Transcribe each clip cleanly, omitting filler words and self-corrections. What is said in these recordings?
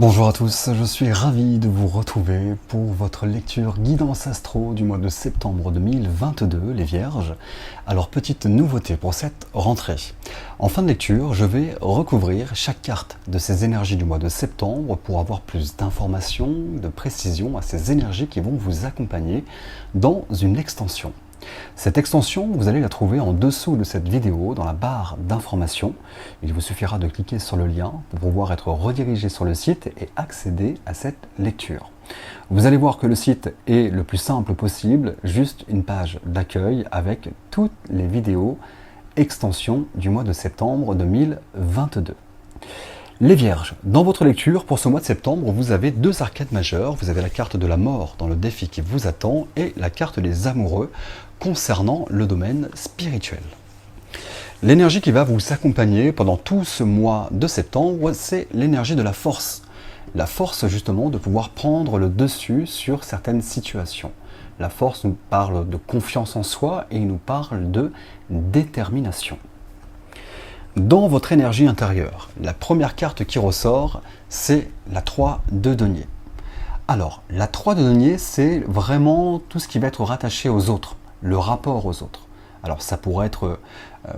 Bonjour à tous, je suis ravi de vous retrouver pour votre lecture guidance astro du mois de septembre 2022, les Vierges. Alors, petite nouveauté pour cette rentrée. En fin de lecture, je vais recouvrir chaque carte de ces énergies du mois de septembre pour avoir plus d'informations, de précision à ces énergies qui vont vous accompagner dans une extension. Cette extension, vous allez la trouver en dessous de cette vidéo, dans la barre d'informations. Il vous suffira de cliquer sur le lien pour pouvoir être redirigé sur le site et accéder à cette lecture. Vous allez voir que le site est le plus simple possible, juste une page d'accueil avec toutes les vidéos extensions du mois de septembre 2022. Les Vierges, dans votre lecture pour ce mois de septembre, vous avez deux arcades majeures. Vous avez la carte de la mort dans le défi qui vous attend et la carte des amoureux concernant le domaine spirituel. L'énergie qui va vous accompagner pendant tout ce mois de septembre, c'est l'énergie de la force. La force justement de pouvoir prendre le dessus sur certaines situations. La force nous parle de confiance en soi et nous parle de détermination. Dans votre énergie intérieure, la première carte qui ressort, c'est la 3 de denier. Alors, la 3 de denier, c'est vraiment tout ce qui va être rattaché aux autres, le rapport aux autres. Alors, ça pourrait être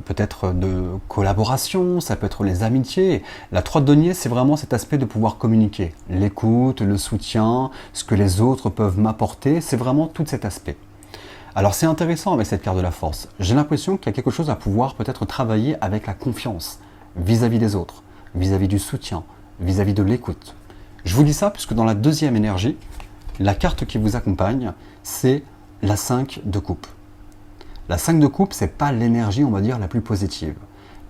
peut-être de collaboration, ça peut être les amitiés. La 3 de denier, c'est vraiment cet aspect de pouvoir communiquer. L'écoute, le soutien, ce que les autres peuvent m'apporter, c'est vraiment tout cet aspect. Alors c'est intéressant avec cette carte de la force. J'ai l'impression qu'il y a quelque chose à pouvoir peut-être travailler avec la confiance vis-à-vis des autres, vis-à-vis du soutien, vis-à-vis de l'écoute. Je vous dis ça puisque dans la deuxième énergie, la carte qui vous accompagne, c'est la 5 de coupe. La 5 de coupe, c'est pas l'énergie, on va dire, la plus positive.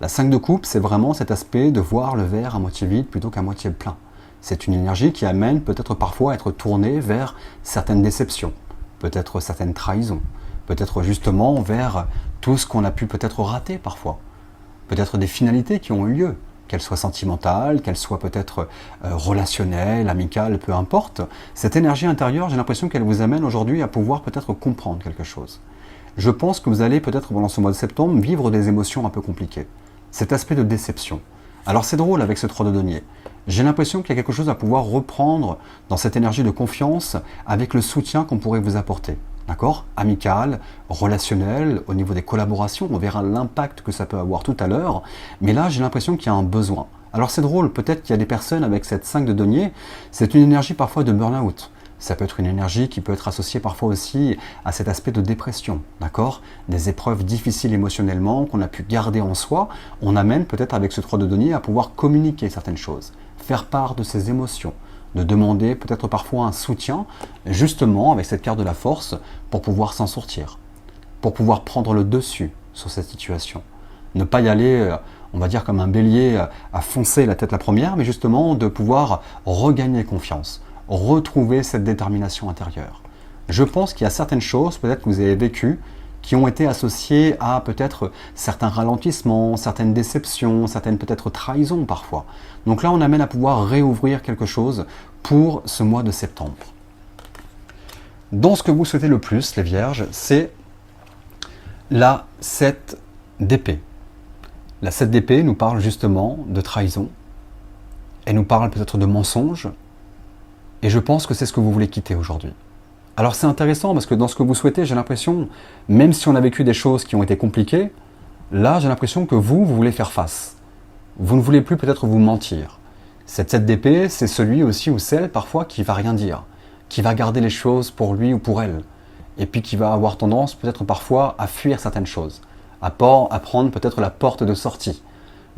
La 5 de coupe, c'est vraiment cet aspect de voir le verre à moitié vide plutôt qu'à moitié plein. C'est une énergie qui amène peut-être parfois à être tournée vers certaines déceptions, peut-être certaines trahisons, peut-être justement vers tout ce qu'on a pu peut-être rater parfois, peut-être des finalités qui ont eu lieu, qu'elles soient sentimentales, qu'elles soient peut-être relationnelles, amicales, peu importe. Cette énergie intérieure, j'ai l'impression qu'elle vous amène aujourd'hui à pouvoir peut-être comprendre quelque chose. Je pense que vous allez peut-être pendant ce mois de septembre vivre des émotions un peu compliquées. Cet aspect de déception. Alors c'est drôle avec ce 3 de denier. J'ai l'impression qu'il y a quelque chose à pouvoir reprendre dans cette énergie de confiance avec le soutien qu'on pourrait vous apporter. D'accord ? Amical, relationnel, au niveau des collaborations, on verra l'impact que ça peut avoir tout à l'heure. Mais là, j'ai l'impression qu'il y a un besoin. Alors c'est drôle, peut-être qu'il y a des personnes avec cette 5 de denier, c'est une énergie parfois de burn-out. Ça peut être une énergie qui peut être associée parfois aussi à cet aspect de dépression, d'accord ? Des épreuves difficiles émotionnellement qu'on a pu garder en soi, on amène peut-être avec ce 3 de denier à pouvoir communiquer certaines choses, faire part de ses émotions, de demander peut-être parfois un soutien, justement avec cette carte de la force, pour pouvoir s'en sortir, pour pouvoir prendre le dessus sur cette situation. Ne pas y aller, on va dire comme un bélier, à foncer la tête la première, mais justement de pouvoir regagner confiance, retrouver cette détermination intérieure. Je pense qu'il y a certaines choses, peut-être que vous avez vécues, qui ont été associées à peut-être certains ralentissements, certaines déceptions, certaines peut-être trahisons parfois. Donc là, on amène à pouvoir réouvrir quelque chose pour ce mois de septembre. Dans ce que vous souhaitez le plus, les Vierges, c'est la 7 d'épée. La 7 d'épée nous parle justement de trahison. Elle nous parle peut-être de mensonges. Et je pense que c'est ce que vous voulez quitter aujourd'hui. Alors c'est intéressant parce que dans ce que vous souhaitez, j'ai l'impression, même si on a vécu des choses qui ont été compliquées, là j'ai l'impression que vous voulez faire face. Vous ne voulez plus peut-être vous mentir. Cette 7 d'épée, c'est celui aussi ou celle parfois qui va rien dire, qui va garder les choses pour lui ou pour elle, et puis qui va avoir tendance peut-être parfois à fuir certaines choses, à prendre peut-être la porte de sortie.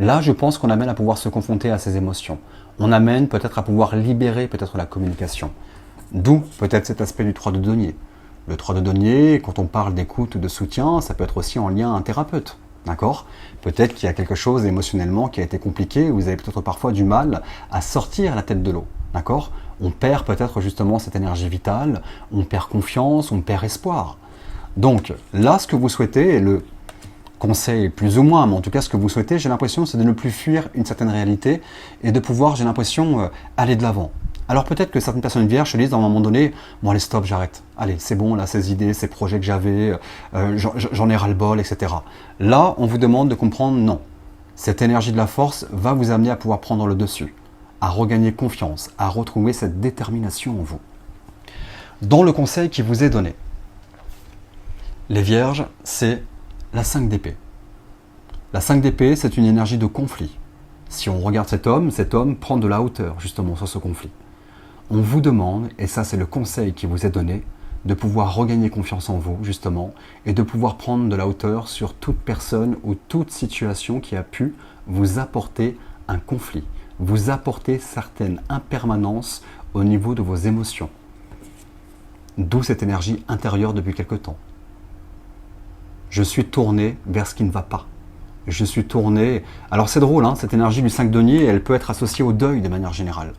Là, je pense qu'on amène à pouvoir se confronter à ces émotions. On amène peut-être à pouvoir libérer peut-être la communication. D'où peut-être cet aspect du 3 de denier. Le 3 de denier, quand on parle d'écoute ou de soutien, ça peut être aussi en lien à un thérapeute. D'accord ? Peut-être qu'il y a quelque chose émotionnellement qui a été compliqué, vous avez peut-être parfois du mal à sortir la tête de l'eau. D'accord ? On perd peut-être justement cette énergie vitale, on perd confiance, on perd espoir. Donc là, ce que vous souhaitez, et le conseil plus ou moins, mais en tout cas ce que vous souhaitez, j'ai l'impression, c'est de ne plus fuir une certaine réalité et de pouvoir, j'ai l'impression, aller de l'avant. Alors peut-être que certaines personnes vierges se disent à un moment donné, bon allez stop, j'arrête, allez c'est bon là, ces idées, ces projets que j'avais, j'en ai ras-le-bol, etc. Là, on vous demande de comprendre, non. Cette énergie de la force va vous amener à pouvoir prendre le dessus, à regagner confiance, à retrouver cette détermination en vous. Dans le conseil qui vous est donné, les Vierges, c'est la 5 d'épée. La 5 d'épée, c'est une énergie de conflit. Si on regarde cet homme prend de la hauteur justement sur ce conflit. On vous demande, et ça c'est le conseil qui vous est donné, de pouvoir regagner confiance en vous justement, et de pouvoir prendre de la hauteur sur toute personne ou toute situation qui a pu vous apporter un conflit, vous apporter certaines impermanences au niveau de vos émotions. D'où cette énergie intérieure depuis quelque temps. Je suis tourné vers ce qui ne va pas. Je suis tourné... Alors c'est drôle, hein, cette énergie du 5 denier, elle peut être associée au deuil de manière générale.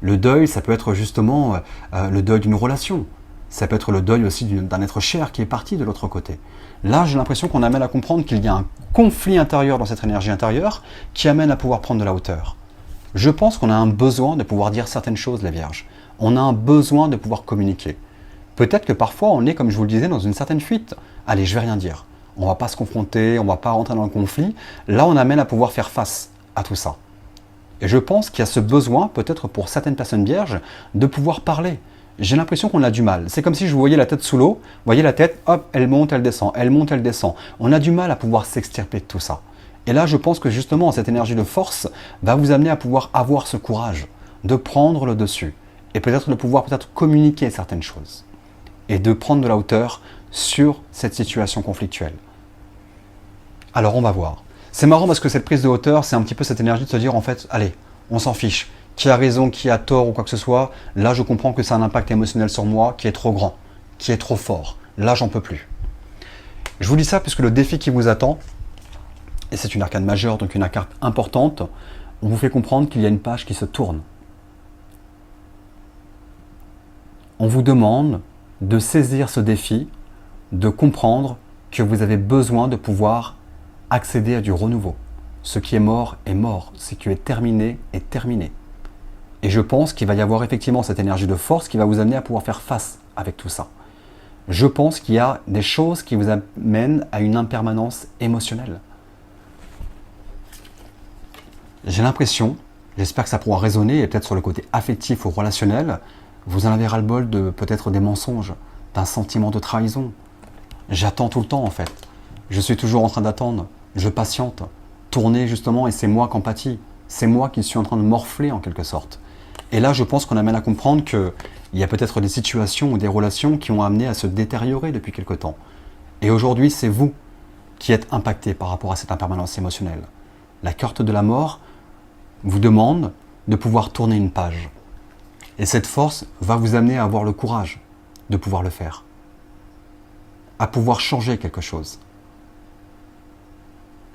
Le deuil, ça peut être justement le deuil d'une relation. Ça peut être le deuil aussi d'un être cher qui est parti de l'autre côté. Là, j'ai l'impression qu'on amène à comprendre qu'il y a un conflit intérieur dans cette énergie intérieure qui amène à pouvoir prendre de la hauteur. Je pense qu'on a un besoin de pouvoir dire certaines choses, les Vierges. On a un besoin de pouvoir communiquer. Peut-être que parfois, on est, comme je vous le disais, dans une certaine fuite. Allez, je vais rien dire. On ne va pas se confronter, on ne va pas rentrer dans le conflit. Là, on amène à pouvoir faire face à tout ça. Et je pense qu'il y a ce besoin, peut-être pour certaines personnes vierges, de pouvoir parler. J'ai l'impression qu'on a du mal. C'est comme si je vous voyais la tête sous l'eau. Vous voyez la tête, hop, elle monte, elle descend, elle monte, elle descend. On a du mal à pouvoir s'extirper de tout ça. Et là, je pense que justement, cette énergie de force va vous amener à pouvoir avoir ce courage de prendre le dessus. Et peut-être de pouvoir communiquer certaines choses. Et de prendre de la hauteur sur cette situation conflictuelle. Alors on va voir. C'est marrant parce que cette prise de hauteur, c'est un petit peu cette énergie de se dire en fait, allez, on s'en fiche. Qui a raison, qui a tort ou quoi que ce soit, là je comprends que c'est un impact émotionnel sur moi qui est trop grand, qui est trop fort. Là j'en peux plus. Je vous dis ça puisque le défi qui vous attend, et c'est une arcane majeure, donc une carte importante, on vous fait comprendre qu'il y a une page qui se tourne. On vous demande de saisir ce défi, de comprendre que vous avez besoin de pouvoir accéder à du renouveau. Ce qui est mort, ce qui est terminé est terminé. Et je pense qu'il va y avoir effectivement cette énergie de force qui va vous amener à pouvoir faire face avec tout ça. Je pense qu'il y a des choses qui vous amènent à une impermanence émotionnelle. J'ai l'impression, j'espère que ça pourra résonner, et peut-être sur le côté affectif ou relationnel, vous en avez ras-le-bol de peut-être des mensonges, d'un sentiment de trahison. J'attends tout le temps en fait. Je suis toujours en train d'attendre. Je patiente. Tourner justement, et c'est moi qui en pâtis. C'est moi qui suis en train de morfler en quelque sorte. Et là, je pense qu'on amène à comprendre qu'il y a peut-être des situations ou des relations qui ont amené à se détériorer depuis quelque temps. Et aujourd'hui, c'est vous qui êtes impacté par rapport à cette impermanence émotionnelle. La carte de la mort vous demande de pouvoir tourner une page. Et cette force va vous amener à avoir le courage de pouvoir le faire. À pouvoir changer quelque chose.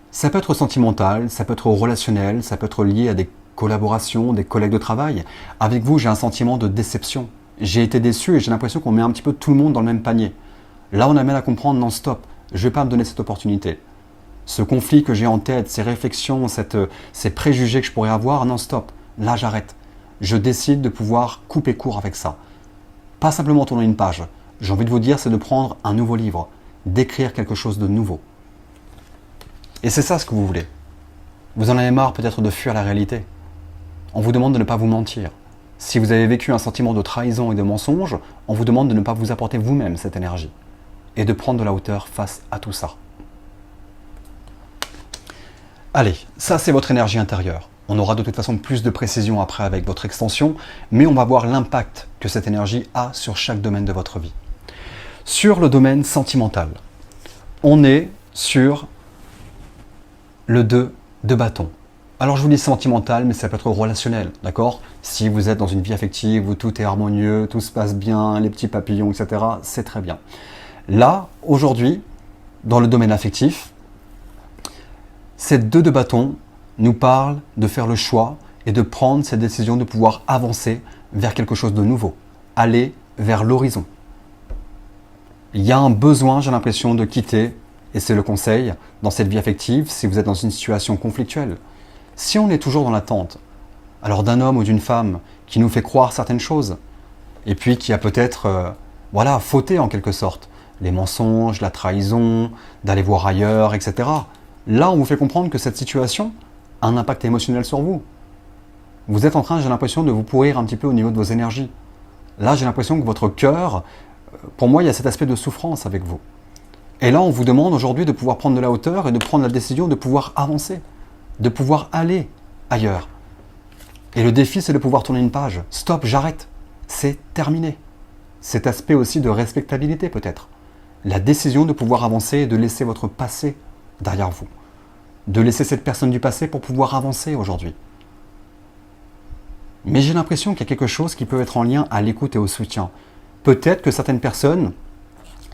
Ça peut être sentimental, ça peut être relationnel, ça peut être lié à des collaborations, des collègues de travail. Avec vous, j'ai un sentiment de déception. J'ai été déçu et j'ai l'impression qu'on met un petit peu tout le monde dans le même panier. Là, on amène à comprendre non stop. Je ne vais pas me donner cette opportunité. Ce conflit que j'ai en tête, ces réflexions, ces préjugés que je pourrais avoir, non stop. Là, j'arrête. Je décide de pouvoir couper court avec ça. Pas simplement tourner une page. J'ai envie de vous dire, c'est de prendre un nouveau livre, d'écrire quelque chose de nouveau. Et c'est ça ce que vous voulez. Vous en avez marre peut-être de fuir la réalité. On vous demande de ne pas vous mentir. Si vous avez vécu un sentiment de trahison et de mensonge, on vous demande de ne pas vous apporter vous-même cette énergie. Et de prendre de la hauteur face à tout ça. Allez, ça c'est votre énergie intérieure. On aura de toute façon plus de précision après avec votre extension, mais on va voir l'impact que cette énergie a sur chaque domaine de votre vie. Sur le domaine sentimental, on est sur le 2 de bâton. Alors je vous dis sentimental, mais ça peut être relationnel, d'accord? Si vous êtes dans une vie affective où tout est harmonieux, tout se passe bien, les petits papillons, etc., c'est très bien. Là, aujourd'hui, dans le domaine affectif, ces 2 de bâton nous parlent de faire le choix et de prendre cette décision de pouvoir avancer vers quelque chose de nouveau, aller vers l'horizon. Il y a un besoin, j'ai l'impression, de quitter, et c'est le conseil, dans cette vie affective, si vous êtes dans une situation conflictuelle. Si on est toujours dans l'attente, alors d'un homme ou d'une femme qui nous fait croire certaines choses, et puis qui a peut-être, fauté en quelque sorte, les mensonges, la trahison, d'aller voir ailleurs, etc. Là, on vous fait comprendre que cette situation a un impact émotionnel sur vous. Vous êtes en train, j'ai l'impression, de vous pourrir un petit peu au niveau de vos énergies. Là, j'ai l'impression que votre cœur, pour moi, il y a cet aspect de souffrance avec vous. Et là, on vous demande aujourd'hui de pouvoir prendre de la hauteur et de prendre la décision de pouvoir avancer, de pouvoir aller ailleurs. Et le défi, c'est de pouvoir tourner une page. Stop, j'arrête. C'est terminé. Cet aspect aussi de respectabilité peut-être. La décision de pouvoir avancer et de laisser votre passé derrière vous. De laisser cette personne du passé pour pouvoir avancer aujourd'hui. Mais j'ai l'impression qu'il y a quelque chose qui peut être en lien à l'écoute et au soutien. Peut-être que certaines personnes,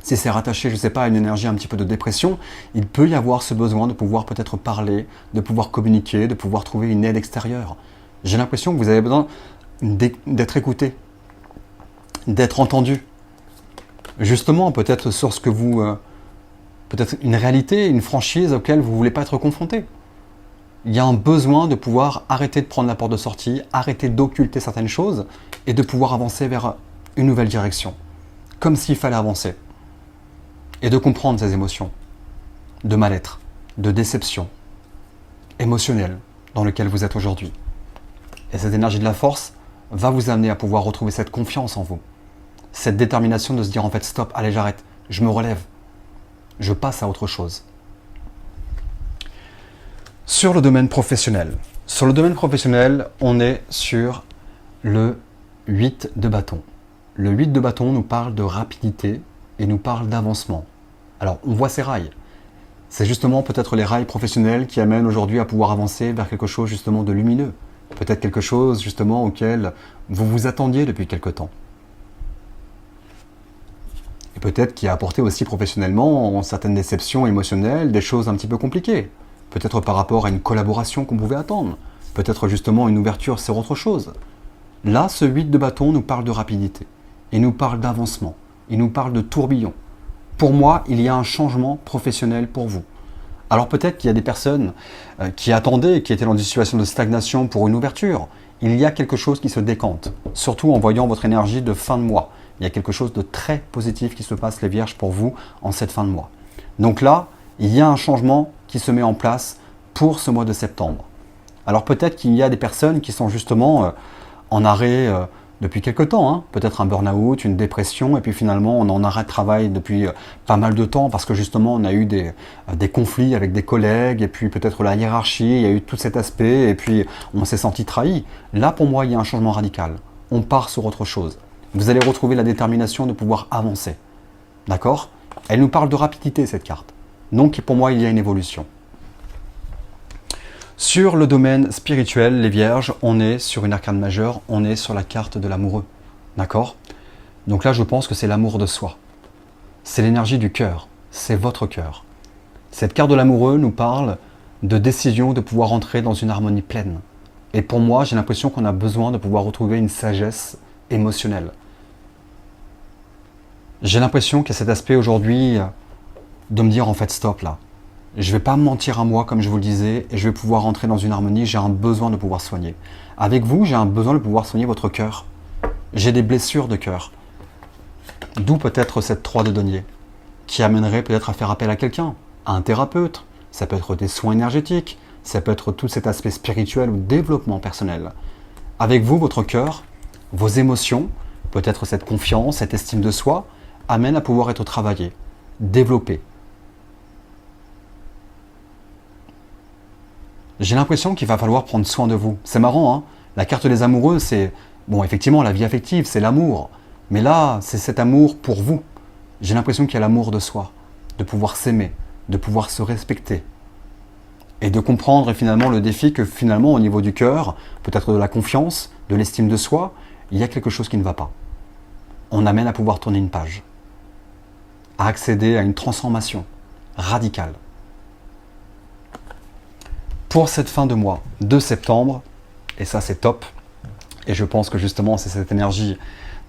si c'est rattaché, je ne sais pas, à une énergie un petit peu de dépression, il peut y avoir ce besoin de pouvoir peut-être parler, de pouvoir communiquer, de pouvoir trouver une aide extérieure. J'ai l'impression que vous avez besoin d'être écouté, d'être entendu. Justement, peut-être sur ce que vous... peut-être une réalité, une franchise auquel vous ne voulez pas être confronté. Il y a un besoin de pouvoir arrêter de prendre la porte de sortie, arrêter d'occulter certaines choses et de pouvoir avancer vers une nouvelle direction. Comme s'il fallait avancer. Et de comprendre ces émotions de mal-être, de déception émotionnelle dans laquelle vous êtes aujourd'hui. Et cette énergie de la force va vous amener à pouvoir retrouver cette confiance en vous. Cette détermination de se dire en fait stop, allez j'arrête, je me relève, je passe à autre chose. Sur le domaine professionnel. Sur le domaine professionnel, on est sur le 8 de bâton. Le 8 de bâton nous parle de rapidité et nous parle d'avancement. Alors, on voit ces rails. C'est justement peut-être les rails professionnels qui amènent aujourd'hui à pouvoir avancer vers quelque chose justement de lumineux. Peut-être quelque chose justement auquel vous vous attendiez depuis quelque temps. Et peut-être qui a apporté aussi professionnellement certaines déceptions émotionnelles, des choses un petit peu compliquées. Peut-être par rapport à une collaboration qu'on pouvait attendre. Peut-être justement une ouverture sur autre chose. Là, ce 8 de bâton nous parle de rapidité. Il nous parle d'avancement. Il nous parle de tourbillon. Pour moi, il y a un changement professionnel pour vous. Alors peut-être qu'il y a des personnes qui attendaient, qui étaient dans une situation de stagnation pour une ouverture. Il y a quelque chose qui se décante. Surtout en voyant votre énergie de fin de mois. Il y a quelque chose de très positif qui se passe, les Vierges, pour vous en cette fin de mois. Donc là, il y a un changement qui se met en place pour ce mois de septembre. Alors peut-être qu'il y a des personnes qui sont justement en arrêt depuis quelque temps, hein. Peut-être un burn-out, une dépression, et puis finalement on en arrêt de travail depuis pas mal de temps parce que justement on a eu des conflits avec des collègues, et puis peut-être la hiérarchie, il y a eu tout cet aspect, et puis on s'est senti trahi. Là pour moi il y a un changement radical. On part sur autre chose. Vous allez retrouver la détermination de pouvoir avancer. D'accord ? Elle nous parle de rapidité cette carte. Donc pour moi, il y a une évolution. Sur le domaine spirituel, les Vierges, on est sur une arcane majeure, on est sur la carte de l'amoureux. D'accord ? Donc là, je pense que c'est l'amour de soi. C'est l'énergie du cœur. C'est votre cœur. Cette carte de l'amoureux nous parle de décision de pouvoir entrer dans une harmonie pleine. Et pour moi, j'ai l'impression qu'on a besoin de pouvoir retrouver une sagesse émotionnelle. J'ai l'impression qu'il y a cet aspect aujourd'hui de me dire en fait stop là. Je ne vais pas me mentir à moi comme je vous le disais et je vais pouvoir entrer dans une harmonie, j'ai un besoin de pouvoir soigner. Avec vous, j'ai un besoin de pouvoir soigner votre cœur. J'ai des blessures de cœur. D'où peut-être cette 3 de denier qui amènerait peut-être à faire appel à quelqu'un, à un thérapeute. Ça peut être des soins énergétiques, ça peut être tout cet aspect spirituel ou développement personnel. Avec vous, votre cœur, vos émotions, peut-être cette confiance, cette estime de soi, amènent à pouvoir être travaillé, développé. J'ai l'impression qu'il va falloir prendre soin de vous. C'est marrant, hein ? La carte des amoureux, c'est... Bon, effectivement, la vie affective, c'est l'amour. Mais là, c'est cet amour pour vous. J'ai l'impression qu'il y a l'amour de soi, de pouvoir s'aimer, de pouvoir se respecter. Et de comprendre finalement le défi que finalement, au niveau du cœur, peut-être de la confiance, de l'estime de soi, il y a quelque chose qui ne va pas. On amène à pouvoir tourner une page. À accéder à une transformation radicale. Pour cette fin de mois de septembre, et ça c'est top, et je pense que justement c'est cette énergie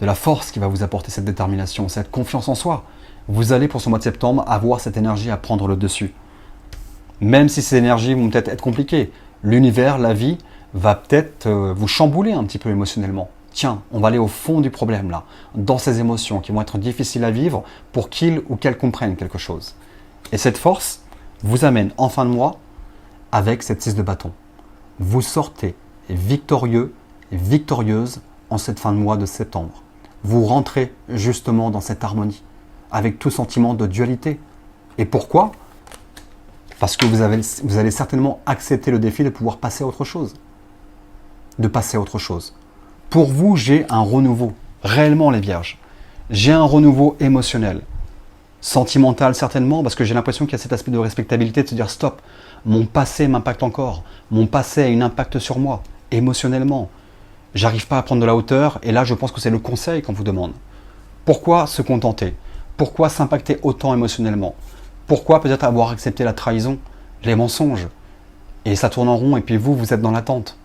de la force qui va vous apporter cette détermination, cette confiance en soi. Vous allez pour ce mois de septembre avoir cette énergie à prendre le dessus. Même si ces énergies vont peut-être être compliquées, l'univers, la vie, va peut-être vous chambouler un petit peu émotionnellement. Tiens, on va aller au fond du problème là, dans ces émotions qui vont être difficiles à vivre pour qu'ils ou qu'elles comprennent quelque chose. Et cette force vous amène en fin de mois avec cette 6 de bâton. Vous sortez victorieux et victorieuse en cette fin de mois de septembre. Vous rentrez justement dans cette harmonie, avec tout sentiment de dualité. Et pourquoi? Parce que vous allez certainement accepter le défi de pouvoir passer à autre chose. De passer à autre chose. Pour vous, j'ai un renouveau. Réellement, les vierges. J'ai un renouveau émotionnel. Sentimental, certainement, parce que j'ai l'impression qu'il y a cet aspect de respectabilité, de se dire stop, mon passé m'impacte encore. Mon passé a un impact sur moi, émotionnellement. J'arrive pas à prendre de la hauteur, et là, je pense que c'est le conseil qu'on vous demande. Pourquoi se contenter? Pourquoi s'impacter autant émotionnellement? Pourquoi peut-être avoir accepté la trahison, les mensonges? Et ça tourne en rond, et puis vous êtes dans l'attente.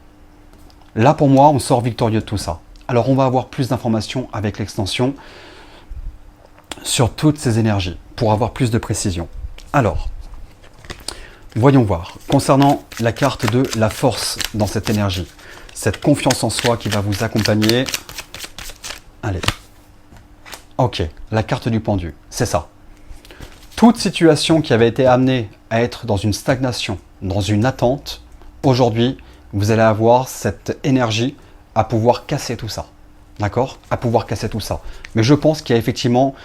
Là, pour moi, on sort victorieux de tout ça. Alors, on va avoir plus d'informations avec l'extension sur toutes ces énergies, pour avoir plus de précision. Alors, voyons voir. Concernant la carte de la force dans cette énergie, cette confiance en soi qui va vous accompagner. Allez. Ok, la carte du pendu, c'est ça. Toute situation qui avait été amenée à être dans une stagnation, dans une attente, aujourd'hui, vous allez avoir cette énergie à pouvoir casser tout ça. D'accord? À pouvoir casser tout ça. Mais je pense qu'il y a effectivement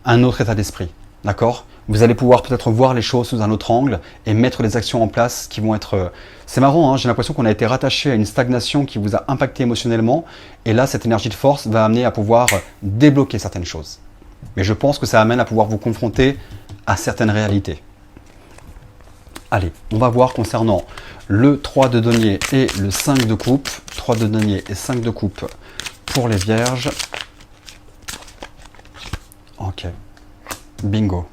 un autre état d'esprit. D'accord? Vous allez pouvoir peut-être voir les choses sous un autre angle et mettre des actions en place qui vont être... C'est marrant, hein, j'ai l'impression qu'on a été rattaché à une stagnation qui vous a impacté émotionnellement. Et là, cette énergie de force va amener à pouvoir débloquer certaines choses. Mais je pense que ça amène à pouvoir vous confronter à certaines réalités. Allez, on va voir concernant le 3 de denier et le 5 de coupe. 3 de denier et 5 de coupe pour les vierges. Ok. Bingo.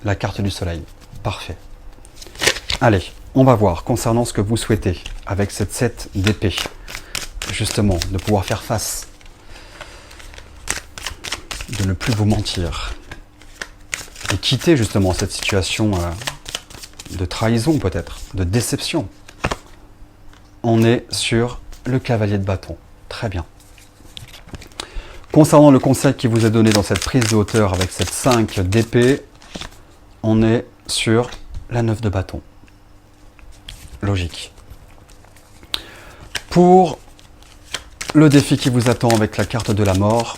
La carte du soleil. Parfait. Allez, on va voir concernant ce que vous souhaitez avec cette 7 d'épée. Justement, de pouvoir faire face. De ne plus vous mentir. Et quitter justement cette situation de trahison peut-être, de déception. On est sur le cavalier de bâton. Très bien. Concernant le conseil qui vous est donné dans cette prise de hauteur avec cette 5 d'épée, on est sur la 9 de bâton. Logique. Pour le défi qui vous attend avec la carte de la mort,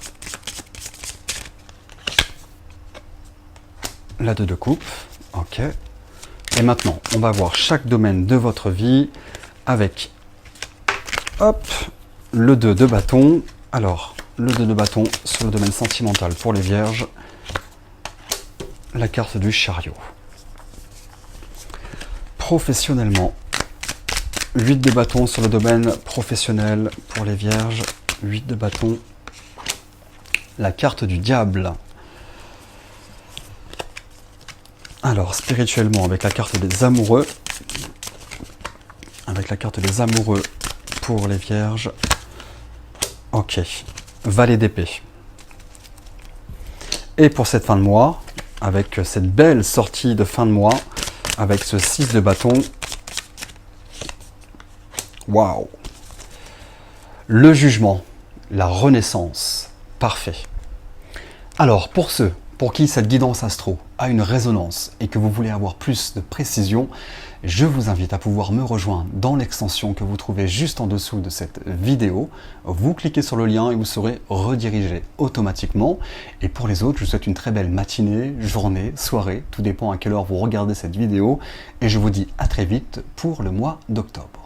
la 2 de coupe. Ok. Et maintenant, on va voir chaque domaine de votre vie avec, hop, le 2 de bâton. Alors, le 2 de bâton sur le domaine sentimental pour les vierges. La carte du chariot. Professionnellement, 8 de bâton sur le domaine professionnel pour les vierges. 8 de bâton. La carte du diable. Alors, spirituellement, avec la carte des amoureux. Avec la carte des amoureux pour les vierges. Ok. Valet d'épée. Et pour cette fin de mois, avec cette belle sortie de fin de mois, avec ce 6 de bâton. Waouh! Le jugement, la renaissance. Parfait. Alors, pour ceux pour qui cette guidance astro a une résonance et que vous voulez avoir plus de précision, je vous invite à pouvoir me rejoindre dans l'extension que vous trouvez juste en dessous de cette vidéo. Vous cliquez sur le lien et vous serez redirigé automatiquement. Et pour les autres, je vous souhaite une très belle matinée, journée, soirée, tout dépend à quelle heure vous regardez cette vidéo. Et je vous dis à très vite pour le mois d'octobre.